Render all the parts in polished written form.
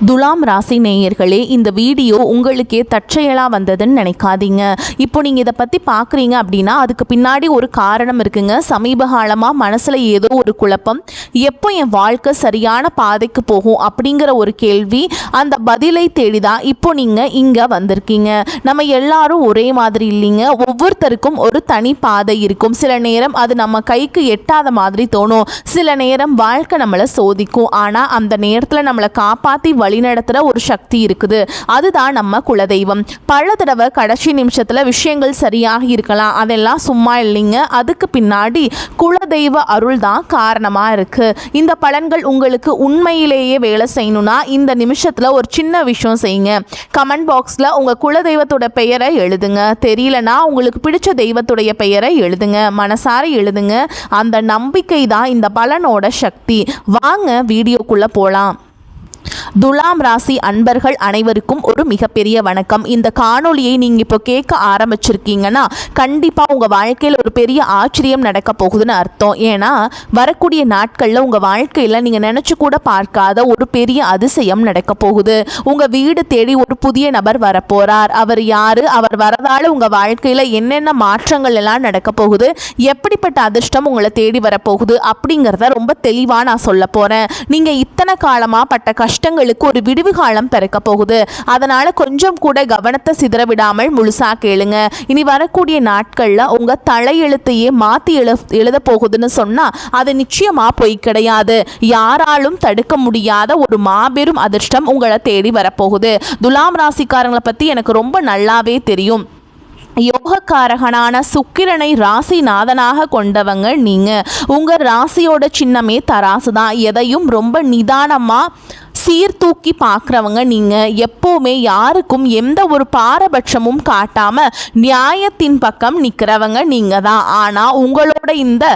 துலாம் ராசி நேயர்களே, இந்த வீடியோ உங்களுக்கே தற்செயலாக வந்ததுன்னு நினைக்காதீங்க. இப்போ நீங்கள் இதை பற்றி பார்க்குறீங்க அப்படின்னா அதுக்கு பின்னாடி ஒரு காரணம் இருக்குங்க. சமீப காலமாக மனசில் ஏதோ ஒரு குழப்பம், எப்போ என் வாழ்க்கை சரியான பாதைக்கு போகும் அப்படிங்கிற ஒரு கேள்வி, அந்த பதிலை தேடிதான் இப்போ நீங்கள் இங்கே வந்திருக்கீங்க. நம்ம எல்லாரும் ஒரே மாதிரி இல்லைங்க. ஒவ்வொருத்தருக்கும் ஒரு தனி பாதை இருக்கும். சில நேரம் அது நம்ம கைக்கு எட்டாத மாதிரி தோணும். சில நேரம் வாழ்க்கை நம்மளை சோதிக்கும். ஆனால் அந்த நேரத்தில் நம்மளை காப்பாற்றி வழிநடத்துகிற ஒரு சக்தி இருக்குது. அதுதான் நம்ம குலதெய்வம். பல தடவை கடைசி நிமிஷத்தில் விஷயங்கள் சரியாக இருக்கலாம், அதெல்லாம் சும்மா இல்லைங்க. அதுக்கு பின்னாடி குலதெய்வ அருள் தான் காரணமாக இருக்குது. இந்த பலன்கள் உங்களுக்கு உண்மையிலேயே வேலை செய்யணும்னா இந்த நிமிஷத்தில் ஒரு சின்ன விஷயம் செய்யுங்க. கமெண்ட் பாக்ஸில் உங்கள் குலதெய்வத்தோட பெயரை எழுதுங்க. தெரியலனா உங்களுக்கு பிடிச்ச தெய்வத்துடைய பெயரை எழுதுங்க. மனசார எழுதுங்க. அந்த நம்பிக்கை தான் இந்த பலனோட சக்தி. வாங்க வீடியோக்குள்ளே போகலாம். துலாம் ராசி அன்பர்கள் அனைவருக்கும் ஒரு மிகப்பெரிய வணக்கம். இந்த காணொலியை நீங்கள் இப்போ கேட்க ஆரம்பிச்சிருக்கீங்கன்னா கண்டிப்பாக உங்கள் வாழ்க்கையில் ஒரு பெரிய ஆச்சரியம் நடக்க போகுதுன்னு அர்த்தம். ஏன்னா வரக்கூடிய நாட்களில் உங்கள் வாழ்க்கையில் நீங்கள் நினச்சி கூட பார்க்காத ஒரு பெரிய அதிசயம் நடக்க போகுது. உங்கள் வீடு தேடி ஒரு புதிய நபர் வரப்போகிறார். அவர் யார், அவர் வரதால் உங்கள் வாழ்க்கையில் என்னென்ன மாற்றங்கள் எல்லாம் நடக்க போகுது, எப்படிப்பட்ட அதிர்ஷ்டம் உங்களை தேடி வரப்போகுது அப்படிங்கிறத ரொம்ப தெளிவாக நான் சொல்ல போகிறேன். நீங்கள் இத்தனை காலமாக பட்ட கஷ்டங்களுக்கு ஒரு விடுவு காலம் பிறக்க போகுது. அதனால கொஞ்சம் கூட கவனத்தை சிதற விடாமல் முழுசா கேளுங்க. இனி வரக்கூடிய நாட்கள்ல உங்க தலையெழுத்தையே மாத்தி எழுத போகுதுன்னு சொன்னா அது நிச்சயமா பொய் கிடையாது. யாராலும் தடுக்க முடியாத ஒரு மாபெரும் அதிர்ஷ்டம் உங்களை தேடி வரப்போகுது. துலாம் ராசிக்காரங்களை பத்தி எனக்கு ரொம்ப நல்லாவே தெரியும். யோகக்காரகனான சுக்கிரனை ராசிநாதனாக கொண்டவங்க நீங்க. உங்க ராசியோட சின்னமே தராசு தான். எதையும் ரொம்ப நிதானமா சீர்தூக்கி பார்க்குறவங்க நீங்கள். எப்போவுமே யாருக்கும் எந்த ஒரு பாரபட்சமும் காட்டாமல் நியாயத்தின் பக்கம் நிற்கிறவங்க நீங்கள் தான். ஆனால் உங்களோட இந்த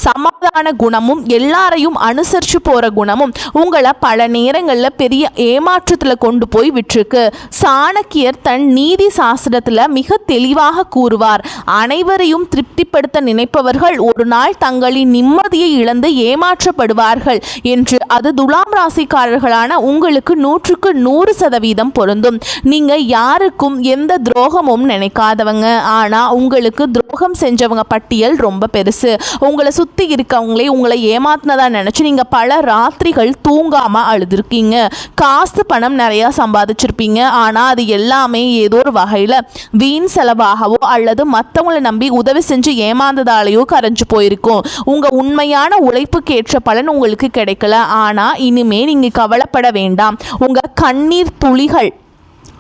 சமாதான குணமும் எல்லாரையும் அனுசரித்து போகிற குணமும் உங்களை பல நேரங்களில் பெரிய ஏமாற்றத்தில் கொண்டு போய் விட்டுருக்கு. சாணக்கியர் தன் நீதி சாஸ்திரத்தில் மிக தெளிவாக கூறுவார், அனைவரையும் திருப்திப்படுத்த நினைப்பவர்கள் ஒரு நாள் தங்களின் நிம்மதியை இழந்து ஏமாற்றப்படுவார்கள் என்று. அது துலாம் ராசிக்காரர்களான உங்களுக்கு 100% பொருந்தும். நீங்கள் யாருக்கும் எந்த துரோகமும் நினைக்காதவங்க. ஆனால் உங்களுக்கு துரோகம் செஞ்சவங்க பட்டியல் ரொம்ப பெருசு. உங்களை சுற்றி இருக்கவங்களே உங்களை ஏமாத்தினதா நினச்சி நீங்கள் பல ராத்திரிகள் தூங்காமல் அழுதுருக்கீங்க. காசு பணம் நிறையா சம்பாதிச்சிருப்பீங்க. ஆனால் அது எல்லாமே ஏதோ ஒரு வகையில் வீண் செலவாகவோ அல்லது மற்றவங்களை நம்பி உதவி செஞ்சு ஏமாந்ததாலேயோ கரைஞ்சு போயிருக்கும். உங்கள் உண்மையான உழைப்புக்கேற்ற பலன் உங்களுக்கு கிடைக்கல. ஆனால் இனிமே நீங்கள் கவலைப்பட வேண்டாம். உங்கள் கண்ணீர் துளிகள்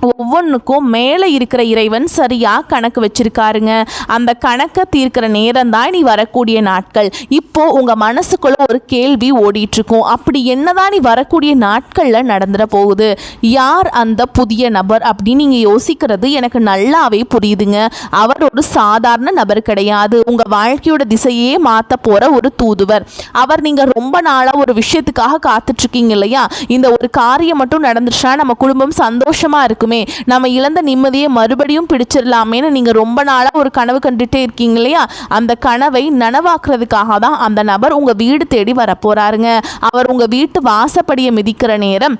ஒவ்வொன்றுக்கும் மேலே இருக்கிற இறைவன் சரியாக கணக்கு வச்சிருக்காருங்க. அந்த கணக்கை தீர்க்கிற நேரம் தான் நீ வரக்கூடிய நாட்கள். இப்போ உங்கள் மனசுக்குள்ள ஒரு கேள்வி ஓடிட்டுருக்கும், அப்படி என்னதான் நீ வரக்கூடிய நாட்களில் நடந்துட போகுது, யார் அந்த புதிய நபர் அப்படின்னு நீங்கள் யோசிக்கிறது எனக்கு நல்லாவே புரியுதுங்க. அவர் ஒரு சாதாரண நபர் கிடையாது. உங்கள் வாழ்க்கையோட திசையே மாற்ற போகிற ஒரு தூதுவர். அவர் நீங்கள் ரொம்ப நாளாக ஒரு விஷயத்துக்காக காத்துட்ருக்கீங்க இல்லையா, இந்த ஒரு காரியம் மட்டும் நடந்துச்சுன்னா நம்ம குடும்பம் சந்தோஷமாக இருக்குமே, நம்ம இழந்த நிம்மதியை மறுபடியும் பிடிச்சிடலாமேன்னு நீங்க ரொம்ப நாளா ஒரு கனவு கண்டுட்டே இருக்கீங்க இல்லையா, அந்த கனவை நனவாக்குறதுக்காக தான் அந்த நபர் உங்க வீடு தேடி வரப்போறாருங்க. அவர் உங்க வீட்டு வாசப்படியை மிதிக்கிற நேரம்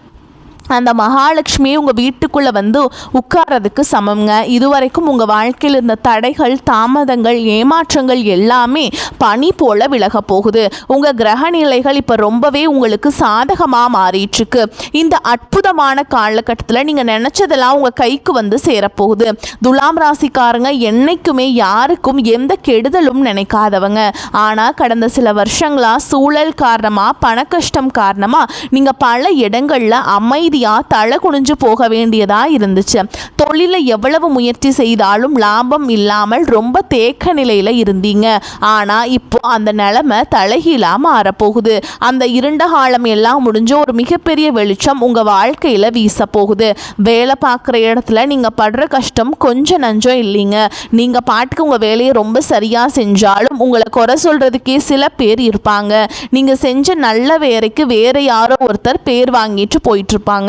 அந்த மகாலட்சுமியை உங்கள் வீட்டுக்குள்ளே வந்து உட்கார்றதுக்கு சமங்க. இதுவரைக்கும் உங்கள் வாழ்க்கையில் இருந்த தடைகள், தாமதங்கள், ஏமாற்றங்கள் எல்லாமே பனி போல விலக போகுது. உங்கள் கிரக நிலைகள் இப்போ ரொம்பவே உங்களுக்கு சாதகமாக மாறிட்டுருக்கு. இந்த அற்புதமான காலகட்டத்தில் நீங்கள் நினச்சதெல்லாம் உங்கள் கைக்கு வந்து சேரப்போகுது. துலாம் ராசிக்காரங்க என்னைக்குமே யாருக்கும் எந்த கெடுதலும் நினைக்காதவங்க. ஆனால் கடந்த சில வருஷங்களாக சூழல் காரணமாக, பண கஷ்டம் காரணமாக நீங்கள் பல இடங்களில் அமைதி தலை குனிஞ்சு போக வேண்டியதா இருந்துச்சு. தொழில எவ்வளவு முயற்சி செய்தாலும் லாபம் இல்லாமல் ரொம்ப தேக்க நிலையில இருந்தீங்க. ஆனா இப்போ அந்த நிலைமை தலைகீழா மாறப்போகுது. அந்த இருண்ட காலம் எல்லாம் முடிஞ்ச ஒரு மிகப்பெரிய வெளிச்சம் உங்க வாழ்க்கையில வீச போகுது. வேலை பார்க்குற இடத்துல நீங்க படுற கஷ்டம் கொஞ்சம் நஞ்சம் இல்லைங்க. நீங்க பாட்டுக்கு உங்க வேலையை ரொம்ப சரியா செஞ்சாலும் உங்களை குறை சொல்றதுக்கே சில பேர் இருப்பாங்க. நீங்க செஞ்ச நல்ல வேலைக்கு வேற யாரோ ஒருத்தர் பேர் வாங்கிட்டு போயிட்டு இருப்பாங்க.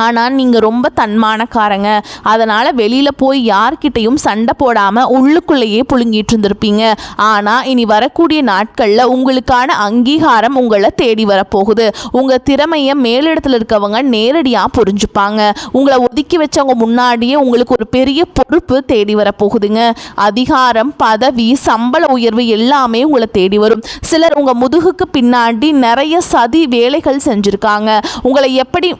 ஆனால் நீங்கள் ரொம்ப தன்மானக்காரங்க, அதனால் வெளியில் போய் யார்கிட்டையும் சண்டை போடாமல் உள்ளுக்குள்ளேயே புழுங்கிட்டு இருந்திருப்பீங்க. ஆனால் இனி வரக்கூடிய நாட்களில் உங்களுக்கான அங்கீகாரம் உங்களை தேடி வரப்போகுது. உங்கள் திறமையை மேலிடத்தில் இருக்கவங்க நேரடியாக புரிஞ்சுப்பாங்க. உங்களை ஒதுக்கி வச்சவங்க முன்னாடியே உங்களுக்கு ஒரு பெரிய பொறுப்பு தேடி வரப்போகுதுங்க. அதிகாரம், பதவி, சம்பள உயர்வு எல்லாமே உங்களை தேடி வரும். சிலர் உங்கள் முதுகுக்கு பின்னாடி நிறைய சதி வேலைகள் செஞ்சுருக்காங்க. உங்களை எப்படி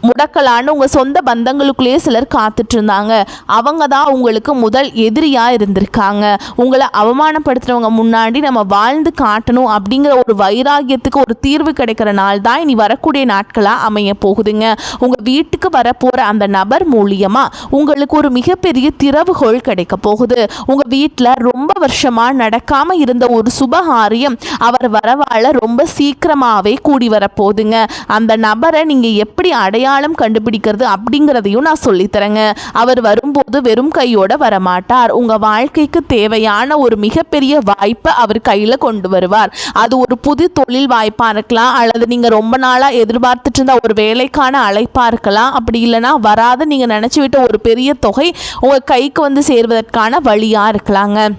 முடக்கலான்னு உங்கள் சொந்த பந்தங்களுக்குள்ளேயே சிலர் காத்துட்டு இருந்தாங்க. அவங்க தான் உங்களுக்கு முதல் எதிரியாக இருந்திருக்காங்க. உங்களை அவமானப்படுத்துகிறவங்க முன்னாடி நம்ம வாழ்ந்து காட்டணும் அப்படிங்கிற ஒரு வைராகியத்துக்கு ஒரு தீர்வு கிடைக்கிற நாள் தான் இனி வரக்கூடிய நாட்களாக அமைய போகுதுங்க. உங்கள் வீட்டுக்கு வரப்போகிற அந்த நபர் மூலியமாக உங்களுக்கு ஒரு மிகப்பெரிய திறவுகோள் கிடைக்க போகுது. உங்கள் வீட்டில் ரொம்ப வருஷமாக நடக்காமல் இருந்த ஒரு சுபகாரியம் அவர் வரவால் ரொம்ப சீக்கிரமாகவே கூடி வரப்போகுதுங்க. அந்த நபரை நீங்கள் எப்படி அடையாளம் கண்டுபிடிக்கிறது அப்படிங்கிறதையும் நான் சொல்லித்தரேங்க. அவர் வரும்போது வெறும் கையோட வரமாட்டார். உங்க வாழ்க்கைக்கு தேவையான ஒரு மிகப்பெரிய வாய்ப்பை அவர் கையில கொண்டு வருவார். அது ஒரு புது தொழில் வாய்ப்பா இருக்கலாம், அல்லது நீங்க ரொம்ப நாளா எதிர்பார்த்துட்டு இருந்த ஒரு வேலைக்கான அழைப்பா இருக்கலாம். அப்படி இல்லைன்னா வராத நீங்க நினைச்சு விட்ட ஒரு பெரிய தொகை உங்க கைக்கு வந்து சேர்வதற்கான வழியா இருக்கலாங்க.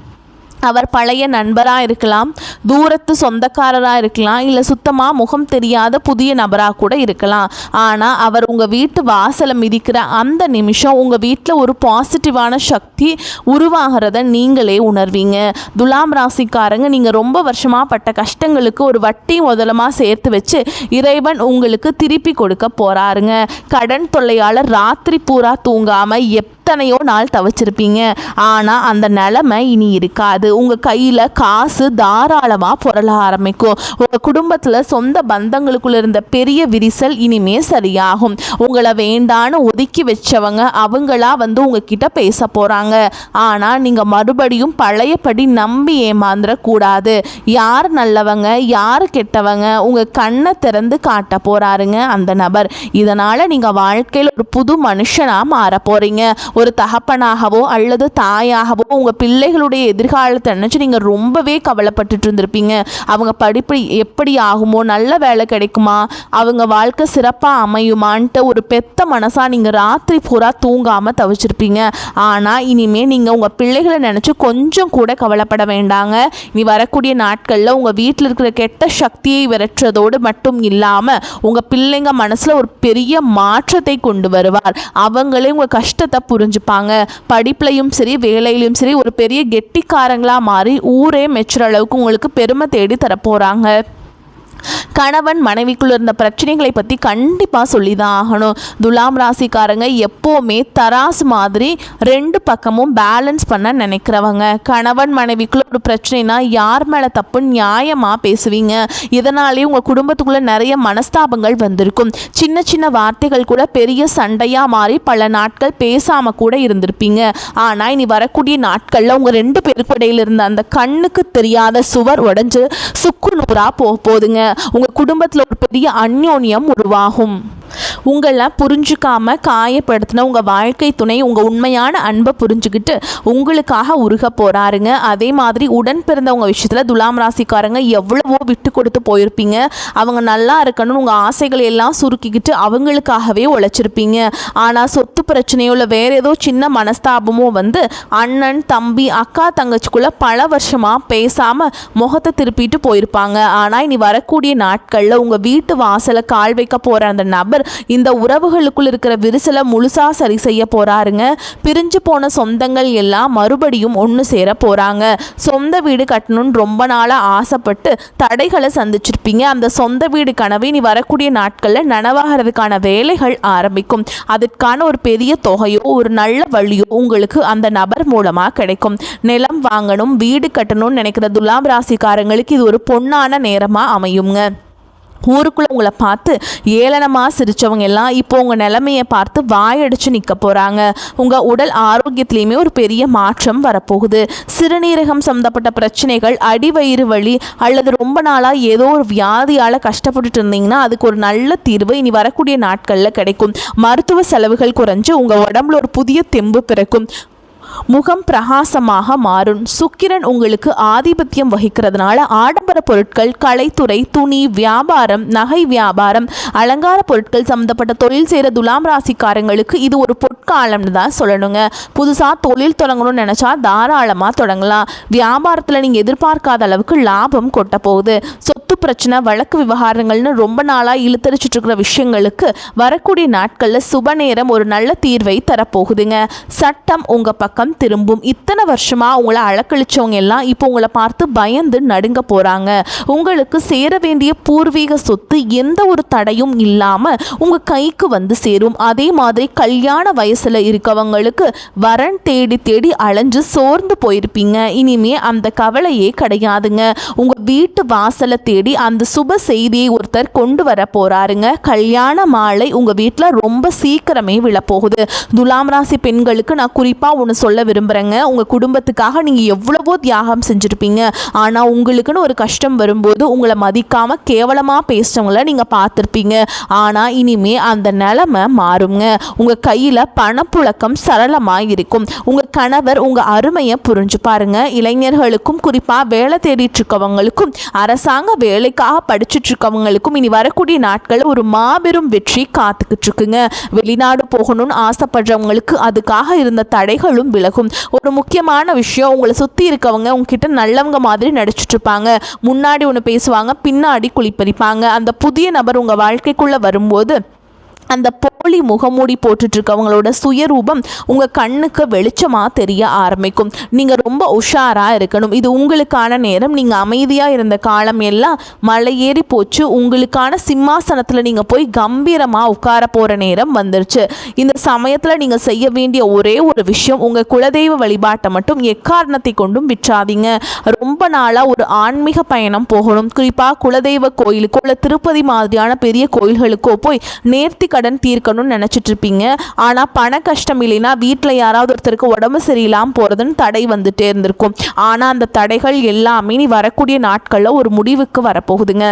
அவர் பழைய நண்பராக இருக்கலாம், தூரத்து சொந்தக்காரராக இருக்கலாம், இல்லை சுத்தமாக முகம் தெரியாத புதிய நபராக கூட இருக்கலாம். ஆனால் அவர் உங்கள் வீட்டு வாசலை மிதிக்கிற அந்த நிமிஷம் உங்கள் வீட்டில் ஒரு பாசிட்டிவான சக்தி உருவாகிறத நீங்களே உணர்வீங்க. துலாம் ராசிக்காரங்க, நீங்கள் ரொம்ப வருஷமாக பட்ட கஷ்டங்களுக்கு ஒரு வட்டி முதலமாக சேர்த்து வச்சு இறைவன் உங்களுக்கு திருப்பி கொடுக்க போகிறாருங்க. கடன் தொல்லையால் ராத்திரி பூரா தூங்காமல் எத்தனையோ நாள் தவச்சிருப்பீங்க. ஆனால் அந்த நிலைமை இனி இருக்காது. உங்கள் கையில் காசு தாராளமாக புரள ஆரம்பிக்கும். உங்கள் குடும்பத்தில் சொந்த பந்தங்களுக்குள்ள இருந்த பெரிய விரிசல் இனிமே சரியாகும். உங்களை வேண்டான்னு ஒதுக்கி வச்சவங்க அவங்களா வந்து உங்ககிட்ட பேச போகிறாங்க. ஆனால் நீங்கள் மறுபடியும் பழையபடி நம்பி ஏமாந்துடக்கூடாது. யார் நல்லவங்க யார் கெட்டவங்க உங்கள் கண்ணை திறந்து காட்ட போகிறாருங்க அந்த நபர். இதனால் நீங்கள் வாழ்க்கையில் ஒரு புது மனுஷனாக மாற போகிறீங்க. ஒரு தகப்பனாகவோ அல்லது தாயாகவோ உங்கள் பிள்ளைகளுடைய எதிர்காலத்தை நினச்சி நீங்கள் ரொம்பவே கவலைப்பட்டுட்டு இருந்திருப்பீங்க. அவங்க படிப்பு எப்படி ஆகுமோ, நல்ல வேலை கிடைக்குமா, அவங்க வாழ்க்கை சிறப்பாக அமையுமான்ட்டு ஒரு பெத்த மனசாக நீங்கள் ராத்திரி பூரா தூங்காமல் தவிச்சிருப்பீங்க. ஆனால் இனிமேல் நீங்கள் உங்கள் பிள்ளைகளை நினச்சி கொஞ்சம் கூட கவலைப்பட வேண்டாங்க. இனி வரக்கூடிய நாட்களில் உங்கள் வீட்டில் இருக்கிற கெட்ட சக்தியை விரட்டுறதோடு மட்டும் இல்லாமல் உங்கள் பிள்ளைங்க மனசில் ஒரு பெரிய மாற்றத்தை கொண்டு வருவார். அவங்களே உங்கள் கஷ்டத்தை புரிஞ்சுப்பாங்க. படிப்புலையும் சரி வேலையிலும் சரி ஒரு பெரிய கெட்டிக்காரங்களா மாறி ஊரே மெச்சுற அளவுக்கு உங்களுக்கு பெருமை தேடி தரப்போறாங்க. கணவன் மனைவிக்குள்ள இருந்த பிரச்சனைகளை பற்றி கண்டிப்பாக சொல்லி தான் ஆகணும். துலாம் ராசிக்காரங்க எப்போவுமே தராசு மாதிரி ரெண்டு பக்கமும் பேலன்ஸ் பண்ண நினைக்கிறவங்க. கணவன் மனைவிக்குள்ள ஒரு பிரச்சனைனா யார் மேலே தப்பு நியாயமாக பேசுவீங்க. இதனாலே உங்கள் குடும்பத்துக்குள்ளே நிறைய மனஸ்தாபங்கள் வந்திருக்கும். சின்ன சின்ன வார்த்தைகள் கூட பெரிய சண்டையாக மாறி பல நாட்கள் பேசாமல் கூட இருந்திருப்பீங்க. ஆனால் இனி வரக்கூடிய நாட்களில் உங்கள் ரெண்டு பேருக்கு இடையில இருந்த அந்த கண்ணுக்கு தெரியாத சுவர் உடைஞ்சு சுக்கு நூறாக போகுதுங்க. உங்கள் குடும்பத்தில் ஒரு பெரிய அந்யோன்யம் உருவாகும். உங்களை புரிஞ்சுக்காம காயப்படுத்தின உங்கள் வாழ்க்கை துணை உங்கள் உண்மையான அன்பை புரிஞ்சுக்கிட்டு உங்களுக்காக உருக போகிறாருங்க. அதே மாதிரி உடன் பிறந்தவங்க விஷயத்தில் துலாம் ராசிக்காரங்க எவ்வளவோ விட்டு கொடுத்து போயிருப்பீங்க. அவங்க நல்லா இருக்கணும்னு உங்கள் ஆசைகளை எல்லாம் சுருக்கிக்கிட்டு அவங்களுக்காகவே உழைச்சிருப்பீங்க. ஆனால் சொத்து பிரச்சனையோ இல்லை வேறு ஏதோ சின்ன மனஸ்தாபமோ வந்து அண்ணன் தம்பி அக்கா தங்கச்சிக்குள்ளே பல வருஷமாக பேசாமல் முகத்தை திருப்பிட்டு போயிருப்பாங்க. ஆனால் இனி வரக்கூடிய நாட்களில் உங்கள் வீட்டு வாசலை கால் வைக்க போகிற அந்த நபர் இந்த உறவுகளுக்குள் இருக்கிற விரிசலை முழுசா சரி செய்ய போறாருங்க. பிரிஞ்சு போன சொந்தங்கள் எல்லாம் மறுபடியும் ஒன்று சேர போறாங்க. சொந்த வீடு கட்டணும்னு ரொம்ப நாளா ஆசைப்பட்டு தடைகளை சந்திச்சிருப்பீங்க. அந்த சொந்த வீடு கனவை நீ வரக்கூடிய நாட்களில் நனவாகிறதுக்கான வேலைகள் ஆரம்பிக்கும். அதற்கான ஒரு பெரிய தொகையோ ஒரு நல்ல வழியோ உங்களுக்கு அந்த நபர் மூலமா கிடைக்கும். நிலம் வாங்கணும் வீடு கட்டணும்னு நினைக்கிற துலாம் ராசிக்காரங்களுக்கு இது ஒரு பொன்னான நேரமா அமையுங்க. ஊருக்குள்ளே உங்களை பார்த்து ஏளனமாக சிரித்தவங்க எல்லாம் இப்போ உங்கள் நிலைமையை பார்த்து வாயடிச்சு நிற்க போகிறாங்க. உங்கள் உடல் ஆரோக்கியத்துலேயுமே ஒரு பெரிய மாற்றம் வரப்போகுது. சிறுநீரகம் சம்மந்தப்பட்ட பிரச்சனைகள், அடிவயிறு வலி அல்லது ரொம்ப நாளாக ஏதோ ஒரு வியாதியால் கஷ்டப்பட்டுட்டு இருந்தீங்கன்னா அதுக்கு ஒரு நல்ல தீர்வு இனி வரக்கூடிய நாட்களில் கிடைக்கும். மருத்துவ செலவுகள் குறைஞ்சு உங்கள் உடம்புல ஒரு புதிய தெம்பு பிறக்கும். முகம் பிரகாசமாக மாறும். சுக்கிரன் உங்களுக்கு ஆதிபத்தியம் வகிக்கிறதுனால ஆடம்பர பொருட்கள், கலைத்துறை, துணி வியாபாரம், நகை வியாபாரம், அலங்கார பொருட்கள் சம்பந்தப்பட்ட தொழில் செய்கிற துலாம் ராசிக்காரங்களுக்கு இது ஒரு பொற்காலம்னு தான் சொல்லணுங்க. புதுசாக தொழில் தொடங்கணும்னு நினச்சா தாராளமாக தொடங்கலாம். வியாபாரத்தில் நீங்கள் எதிர்பார்க்காத அளவுக்கு லாபம் கொட்ட போகுது. சொத்து பிரச்சனை, வழக்கு விவகாரங்கள்னு ரொம்ப நாளாக இழுத்தரிச்சிட்டு இருக்கிற விஷயங்களுக்கு வரக்கூடிய நாட்களில் சுப நேரம் ஒரு நல்ல தீர்வை தரப்போகுதுங்க. சட்டம் உங்கள் பக்கம் திரும்பும். இத்தனை வருஷமா உங்களை அலக்கழிச்சவங்க எல்லாம் இப்போ உங்களை பார்த்து பயந்து நடுங்க போறாங்க. உங்களுக்கு சேர வேண்டிய பூர்வீக சொத்து எந்த ஒரு தடையும் இல்லாம உங்க கைக்கு வந்து சேரும். அதே மாதிரி கல்யாண வயசுல இருக்கவங்களுக்கு வரன் தேடி தேடி அலைஞ்சு சோர்ந்து போயிருப்பீங்க. இனிமே அந்த கவலையே கிடையாதுங்க. உங்க வீட்டு வாசலை தேடி அந்த சுப செய்தியை ஒருத்தர் கொண்டு வர போறாருங்க. கல்யாண மாலை உங்க வீட்டில் ரொம்ப சீக்கிரமே விழப்போகுது. துலாம் ராசி பெண்களுக்கு நான் குறிப்பாக ஒன்று சொல்ல விரும்புகிறேங்க. உங்கள் குடும்பத்துக்காக நீங்கள் எவ்வளவோ தியாகம் செஞ்சுருப்பீங்க. ஆனால் உங்களுக்குன்னு ஒரு கஷ்டம் வரும்போது உங்களை மதிக்காமல் கேவலமாக பேசுகிறவங்கள நீங்கள் பார்த்துருப்பீங்க. ஆனால் இனிமே அந்த நிலைமை மாறுங்க. உங்கள் கையில் பணப்புழக்கம் சரளமாக இருக்கும். உங்கள் கணவர் உங்கள் அருமையை புரிஞ்சு பாருங்க. இளைஞர்களுக்கும் குறிப்பாக வேலை தேடிட்டு இருக்கவங்களுக்கும் அரசாங்க வேலைக்காக படிச்சுட்டு இருக்கவங்களுக்கும் இனி வரக்கூடிய நாட்கள் ஒரு மாபெரும் வெற்றி காத்துக்கிட்டு இருக்குங்க. வெளிநாடு போகணும்னு ஆசைப்படுறவங்களுக்கு அதுக்காக இருந்த தடைகளும் விலகும். ஒரு முக்கியமான விஷயம், உங்களை சுற்றி இருக்கவங்க உங்ககிட்ட நல்லவங்க மாதிரி நடிச்சிட்டு இருப்பாங்க. முன்னாடி ஒன்று பேசுவாங்க, பின்னாடி குளிப்பறிப்பாங்க. அந்த புதிய நபர் உங்கள் வாழ்க்கைக்குள்ளே வரும்போது அந்த போலி முகமூடி போட்டுட்டு இருக்கவங்களோட சுயரூபம் உங்கள் கண்ணுக்கு வெளிச்சமாக தெரிய ஆரம்பிக்கும். நீங்கள் ரொம்ப உஷாராக இருக்கணும். இது உங்களுக்கான நேரம். நீங்கள் அமைதியாக இருந்த காலம் எல்லாம் மலையேறி போச்சு. உங்களுக்கான சிம்மாசனத்தில் நீங்கள் போய் கம்பீரமாக உட்கார போகிற நேரம் வந்துருச்சு. இந்த சமயத்தில் நீங்கள் செய்ய வேண்டிய ஒரே ஒரு விஷயம், உங்கள் குலதெய்வ வழிபாட்டை மட்டும் எக்காரணத்தை கொண்டும் விற்றாதீங்க. ரொம்ப நாளாக ஒரு ஆன்மீக பயணம் போகணும். குறிப்பாக குலதெய்வ கோயிலுக்கோ இல்லை திருப்பதி மாதிரியான பெரிய கோயில்களுக்கோ போய் நேர்த்தி கடன் தீர்க்கணும்னு நினச்சிட்டு இருப்பீங்க. ஆனால் பண கஷ்டம் இல்லைன்னா வீட்டில் யாராவது ஒருத்தருக்கு உடம்பு சரியில்லாமல் போகிறதுன்னு தடை வந்துட்டே இருந்திருக்கும். ஆனால் அந்த தடைகள் எல்லாமே நீ வரக்கூடிய நாட்களில் ஒரு முடிவுக்கு வரப்போகுதுங்க.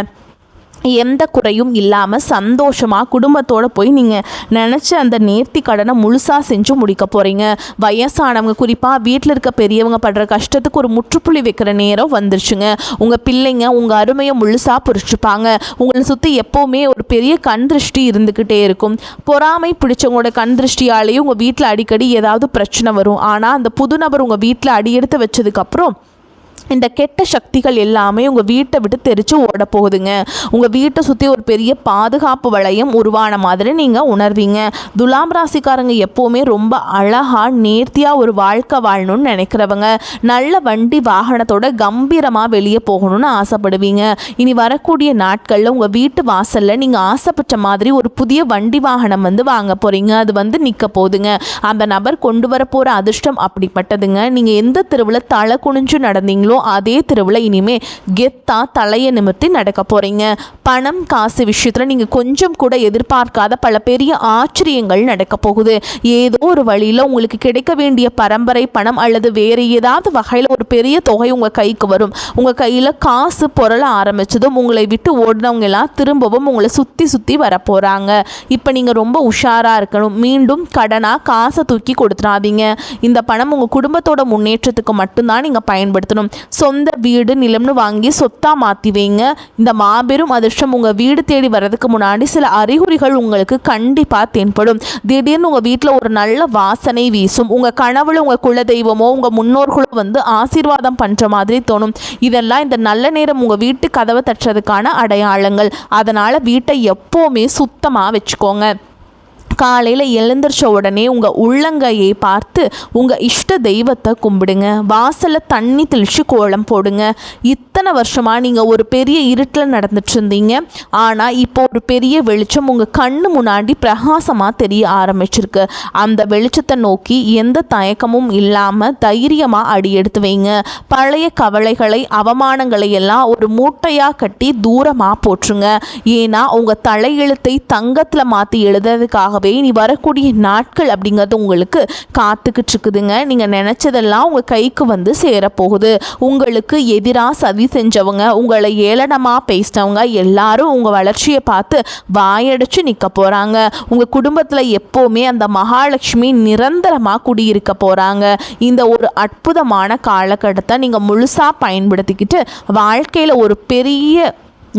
எந்த குறையும் இல்லாமல் சந்தோஷமாக குடும்பத்தோடு போய் நீங்கள் நினச்ச அந்த நேர்த்தி கடனை முழுசாக செஞ்சு முடிக்க போகிறீங்க. வயசானவங்க குறிப்பாக வீட்டில் இருக்க பெரியவங்க படுற கஷ்டத்துக்கு ஒரு முற்றுப்புள்ளி வைக்கிற நேரம் வந்துருச்சுங்க. உங்கள் பிள்ளைங்க உங்கள் அருமையை முழுசாக புரிச்சுப்பாங்க. உங்களை சுற்றி எப்போவுமே ஒரு பெரிய கண் திருஷ்டி இருந்துக்கிட்டே இருக்கும். பொறாமை பிடிச்சவங்களோட கண் திருஷ்டியாலேயும் உங்கள் வீட்டில் அடிக்கடி ஏதாவது பிரச்சனை வரும். ஆனால் அந்த புது நபர் உங்கள் வீட்டில் அடியெடுத்து வச்சதுக்கப்புறம் இந்த கெட்ட சக்திகள் எல்லாமே உங்கள் வீட்டை விட்டு தெரிச்சு ஓட போகுதுங்க. உங்கள் வீட்டை சுற்றி ஒரு பெரிய பாதுகாப்பு வளையம் உருவான மாதிரி நீங்கள் உணர்வீங்க. துலாம் ராசிக்காரங்க எப்போவுமே ரொம்ப அழகாக நேர்த்தியாக ஒரு வாழ்க்கை வாழணும்னு நினைக்கிறவங்க. நல்ல வண்டி வாகனத்தோட கம்பீரமாக வெளியே போகணும்னு ஆசைப்படுவீங்க. இனி வரக்கூடிய நாட்களில் உங்கள் வீட்டு வாசலில் நீங்கள் ஆசைப்பட்ட மாதிரி ஒரு புதிய வண்டி வாகனம் வாங்க போகிறீங்க. அது நிற்க போகுதுங்க. அந்த நபர் கொண்டு வர போகிற அதிர்ஷ்டம் அப்படிப்பட்டதுங்க. நீங்கள் எந்த தெருவில் தலை குனிஞ்சு நடந்தீங்களோ அதே தெருவில் இனிமே கெத்தா தலையை நிமிர்த்தி நடக்க போறீங்க. பணம் காசு விஷயத்துல நீங்க கொஞ்சம் கூட எதிர்பார்க்காத பல பெரிய ஆச்சரியங்கள் நடக்க போகுது. ஏதோ ஒரு வழியில உங்களுக்கு கிடைக்க வேண்டிய பரம்பரை பணம் அல்லது வேறு ஏதாவது வகையில் ஒரு பெரிய தொகை உங்க கைக்கு வரும். உங்க கையில காசு பொருள ஆரம்பிச்சதும் உங்களை விட்டு ஓடினவங்க எல்லாம் திரும்பவும் உங்களை சுத்தி சுத்தி வர போறாங்க. இப்ப நீங்க ரொம்ப உஷாரா இருக்கணும். மீண்டும் கடனா காசை தூக்கி கொடுத்துடாதீங்க. இந்த பணம் உங்க குடும்பத்தோட முன்னேற்றத்துக்கு மட்டும்தான் நீங்க பயன்படுத்தணும். சொந்த வீடு நிலம்னு வாங்கி சொத்தா மாற்றி வைங்க. இந்த மாபெரும் அதிர்ஷ்டம் உங்கள் வீடு தேடி வர்றதுக்கு முன்னாடி சில அறிகுறிகள் உங்களுக்கு கண்டிப்பாக தென்படும். திடீர்னு உங்கள் வீட்டில் ஒரு நல்ல வாசனை வீசும். உங்கள் கனவுல உங்கள் குலதெய்வமோ உங்கள் முன்னோர்களோ ஆசீர்வாதம் பண்ணுற மாதிரி தோணும். இதெல்லாம் இந்த நல்ல நேரம் உங்கள் வீட்டு கதவை தட்டுறதுக்கான அடையாளங்கள். அதனால் வீட்டை எப்போவுமே சுத்தமாக வச்சுக்கோங்க. காலையில் எழுந்திரிச்ச உடனே உங்கள் உள்ளங்கையை பார்த்து உங்கள் இஷ்ட தெய்வத்தை கும்பிடுங்க. வாசலில் தண்ணி தெளித்து கோலம் போடுங்க. இத்தனை வருஷமாக நீங்கள் ஒரு பெரிய இருட்டில் நடந்துட்டு இருந்தீங்க. ஆனால் இப்போ ஒரு பெரிய வெளிச்சம் உங்கள் கண்ணு முன்னாடி பிரகாசமாக தெரிய ஆரம்பிச்சிருக்கு. அந்த வெளிச்சத்தை நோக்கி எந்த தயக்கமும் இல்லாமல் தைரியமாக அடி எடுத்து வைங்க. பழைய கவலைகளை அவமானங்களை எல்லாம் ஒரு மூட்டையாக கட்டி தூரமாக போட்டுருங்க. ஏன்னா உங்கள் தலையெழுத்தை தங்கத்தில் மாற்றி எழுதுறதுக்காகவே இனி வரக்கூடிய நாட்கள் அப்படிங்கிறது உங்களுக்கு காத்துக்கிட்டு இருக்குதுங்க. நீங்கள் நினச்சதெல்லாம் உங்கள் கைக்கு வந்து சேரப்போகுது. உங்களுக்கு எதிராக சதி செஞ்சவங்க, உங்களை ஏளனமாக பேசினவங்க எல்லாரும் உங்கள் வளர்ச்சியை பார்த்து வாயடைச்சு நிற்க போகிறாங்க. உங்கள் குடும்பத்தில் எப்போவுமே அந்த மகாலட்சுமி நிரந்தரமாக குடியிருக்க போகிறாங்க. இந்த ஒரு அற்புதமான காலகட்டத்தை நீங்கள் முழுசாக பயன்படுத்திக்கிட்டு வாழ்க்கையில் ஒரு பெரிய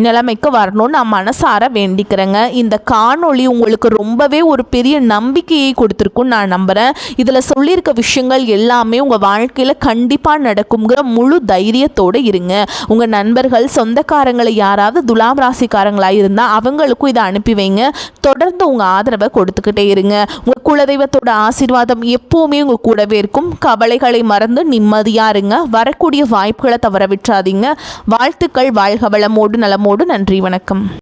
நிலைமைக்கு வரணும்னு நான் மனசார வேண்டிக்கிறேங்க. இந்த காணொளி உங்களுக்கு ரொம்பவே ஒரு பெரிய நம்பிக்கையை கொடுத்துருக்குன்னு நான் நம்புகிறேன். இதில் சொல்லியிருக்க விஷயங்கள் எல்லாமே உங்கள் வாழ்க்கையில் கண்டிப்பாக நடக்குங்கிற முழு தைரியத்தோடு இருங்க. உங்கள் நண்பர்கள் சொந்தக்காரங்களை யாராவது துலாம் ராசிக்காரங்களாக இருந்தால் அவங்களுக்கும் இதை அனுப்பி வைங்க. தொடர்ந்து உங்கள் ஆதரவை கொடுத்துக்கிட்டே இருங்க. உங்கள் குலதெய்வத்தோட ஆசீர்வாதம் எப்போவுமே உங்கள் கூடவே இருக்கும். கவலைகளை மறந்து நிம்மதியாக இருங்க. வரக்கூடிய வாய்ப்புகளை தவற விட்டுறாதீங்க. வாழ்த்துக்கள். வாழ்க வளமோடு நலமோடு. நன்றி. வணக்கம்.